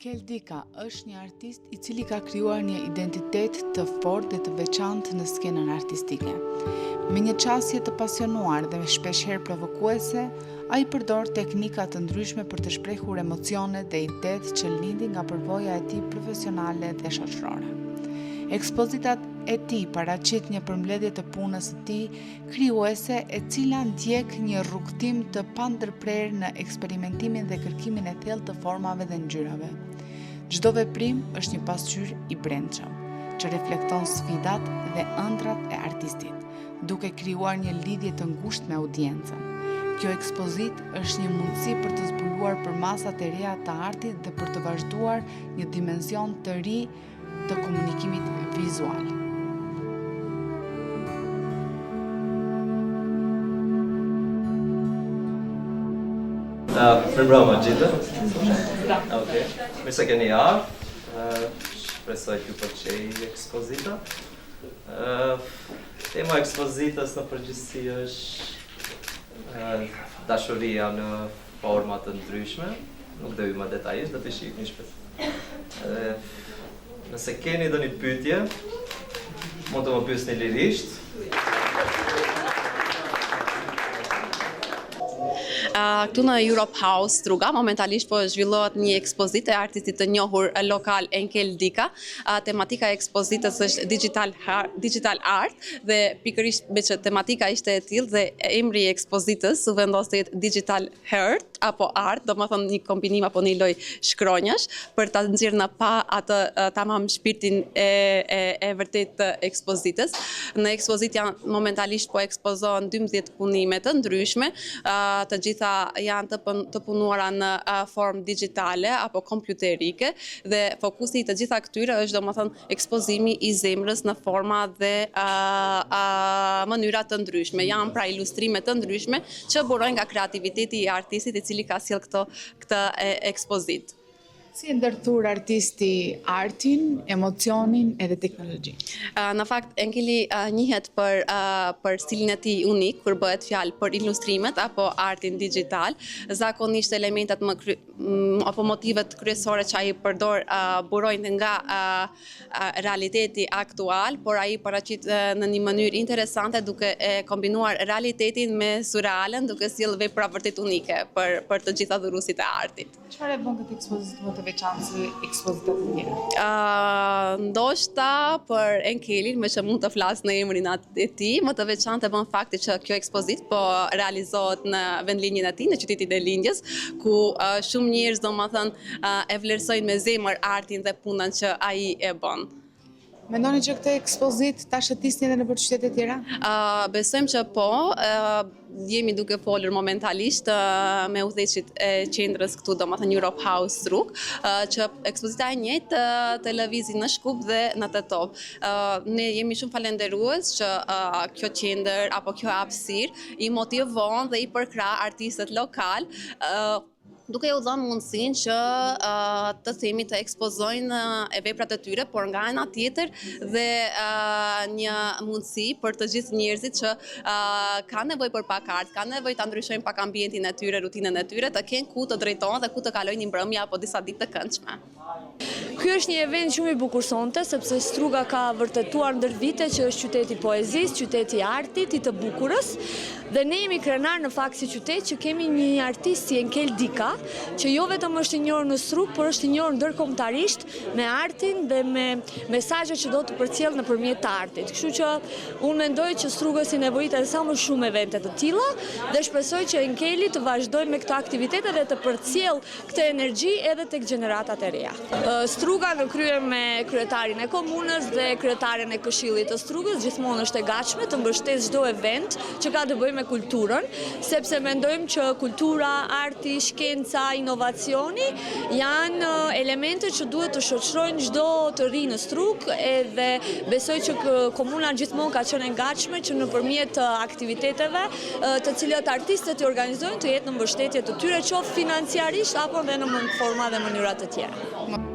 Enkel Dika është një artist i cili ka krijuar një identitet të fortë dhe të veçantë në skenën artistike. Me një qasje të pasionuar dhe shpeshherë provokuese, ai përdor teknika të ndryshme për të shprehur emocionet dhe idetë që lindin nga përvoja e tij profesionale dhe shoqërore. Ekspozitat e tij paraqit një përmbledhje të punës së tij krijuese, e cila ndjek një rrugtim të pandërprerë në eksperimentimin dhe kërkimin e thellë të formave dhe ngjyrave. Çdo veprim është një pasqyrë i brendshëm, që reflekton sfidat dhe ëndrat e artistit, duke krijuar një lidhje të ngushtë me audiencën. Kjo ekspozit është një mundësi për të zbuluar për masat e reja të artit dhe për të vazhduar një dimension të ri të komunikimit vizual. Mirëmbrëma gjithë. Okej. Mirë se keni ardhur. Shpresoj t'ju pëlqejë ekspozita. Tema e ekspozitës në përgjithësi është dashuria në forma të ndryshme. Nuk do hyj më detajisht, do të shihni shpejt. Nëse keni ndonjë pyetje, mund të më pyesni lirisht. Këtu në Europe House Struga, momentalisht po zhvillohet një ekspozitë e artistit të njohur lokal Enkel Dika. Tematika e ekspozitës është digital art dhe pikërisht me që tematika ishte e tillë dhe emri i ekspozitës u vendos të jetë digital art apo art, domethënë një kombinim apo një lloj shkronjash për ta nxjerrë në pa atë tamam shpirtin e vërtet të ekspozitës. Në ekspozitë janë momentalisht po ekspozohen 12 punime të ndryshme, të gjitha janë të punuara në formë digjitale apo kompjuterike dhe fokusi i të gjitha këtyre është domethënë ekspozimi i zemrës në forma dhe mënyra të ndryshme. Janë pra ilustrime të ndryshme që burojnë nga kreativiteti i artistit i cili ka sjellë këtë ekspozitë. Si e ndërthur artisti artin, emocionin edhe teknologjinë? Në fakt, Enkeli njihet për stilin e tij unik, kur bëhet fjalë për ilustrimet apo artin digital. Zakonisht elementet apo motivet kryesore që ai përdor burojnë nga realiteti aktual, por ai paraqit në një mënyrë interesante duke e kombinuar realitetin me surrealen, duke sjellë vepra vërtet unike për të gjitha dhuruesit e artit. Çfarë e bën këtë ekspozitë më të veçantë se ekspozitat e tjera? Ndoshta për Enkelin, me që mund të flas në emrin e tij, më të veçantë e bën fakti që kjo ekspozitë po realizohet në vendlinjën e tij, në qytetin e Lindjes, ku shumë njerëz domethënë e vlerësojnë me zemër artin dhe punën që ai e bën. Mendoni që këtë ekspozitë ta shëtisni edhe nëpër qytete të tjera? Besojmë që po. Jemi duke folur momentalisht me udhëheqësit e qendrës këtu, domethënë Europe House Strug, që ekspozita e njëjtë të lëvizin në Shkup dhe në Tetov. Ne jemi shumë falendërues që kjo qendër apo kjo hapësirë i motivon dhe i përkrah artistët lokal, duke u dhënë mundësinë që të themi të ekspozojnë veprat e tyre, por nga ana tjetër dhe një mundësi për të gjithë njerëzit që kanë nevojë për pak art, kanë nevojë ta ndryshojnë pak ambientin e tyre, rutinën e tyre, të kenë ku të drejtohen dhe ku të kalojnë një mbrëmje apo disa ditë të këndshme. Ky është një event shumë i bukur sonte, sepse Struga ka vërtetuar ndër vite që është qyteti i poezisë, qyteti i artit, i të bukurës, dhe ne jemi krenar në fakt si qytet që kemi një artist si Enkel Dika, që jo vetëm është i njohur në Strugë, por është i njohur ndërkombëtarisht me artin dhe me mesazhet që do të përcjell nëpërmjet të artit. Kështu që unë mendoj që Struga si nevojitet sa më shumë evente të tilla dhe shpresoj që Enkeli të vazhdojë me këto aktivitete dhe të përcjell këtë energji edhe tek gjeneratat e reja. Struga në krye me kryetarin e komunës dhe kryetaren e Këshillit të Strugës gjithmonë është e gatshme të mbështesë çdo event që ka të bëjë me kulturën, sepse mendojmë që kultura, arti, shkenca, inovacioni janë elemente që duhet të shoqërojnë çdo të ri në Strugë, edhe besoj që komuna gjithmonë ka qenë e gatshme që nëpërmjet aktiviteteve të cilat artistët i organizojnë të jetë në mbështetje të tyre, qoftë financiarisht apo edhe në forma dhe mënyra të tjera.